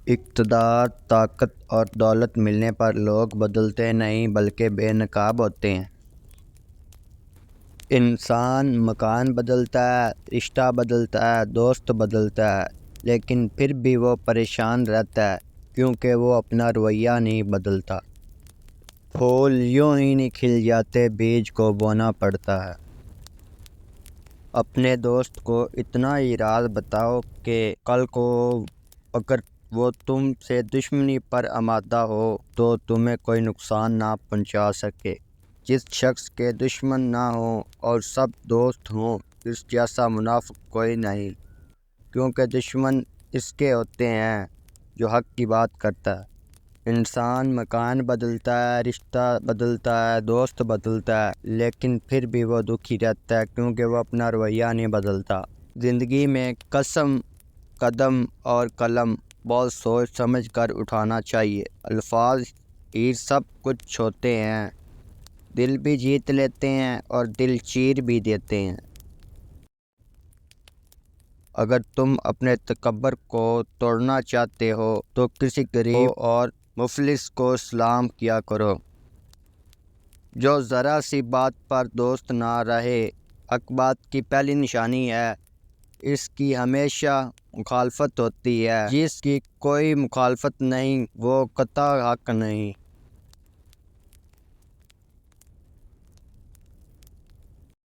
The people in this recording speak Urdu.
اقتدار، طاقت اور دولت ملنے پر لوگ بدلتے نہیں بلکہ بے نقاب ہوتے ہیں۔ انسان مکان بدلتا ہے، رشتہ بدلتا ہے، دوست بدلتا ہے، لیکن پھر بھی وہ پریشان رہتا ہے کیونکہ وہ اپنا رویہ نہیں بدلتا۔ پھول یوں ہی نہیں کھل جاتے، بیج کو بونا پڑتا ہے۔ اپنے دوست کو اتنا ہی راز بتاؤ کہ کل کو اگر وہ تم سے دشمنی پر آمادہ ہو تو تمہیں کوئی نقصان نہ پہنچا سکے۔ جس شخص کے دشمن نہ ہوں اور سب دوست ہوں، اس جیسا منافق کوئی نہیں، کیونکہ دشمن اس کے ہوتے ہیں جو حق کی بات کرتا ہے۔ انسان مکان بدلتا ہے، رشتہ بدلتا ہے، دوست بدلتا ہے، لیکن پھر بھی وہ دکھی رہتا ہے کیونکہ وہ اپنا رویہ نہیں بدلتا۔ زندگی میں قدم اور قلم بہت سوچ سمجھ کر اٹھانا چاہیے۔ الفاظ ہی سب کچھ ہوتے ہیں، دل بھی جیت لیتے ہیں اور دل چیر بھی دیتے ہیں۔ اگر تم اپنے تکبر کو توڑنا چاہتے ہو تو کسی غریب اور مفلس کو سلام کیا کرو۔ جو ذرا سی بات پر دوست نہ رہے، حق بات کی پہلی نشانی ہے۔ اس کی ہمیشہ مخالفت ہوتی ہے، جس کی کوئی مخالفت نہیں وہ قطع حق نہیں۔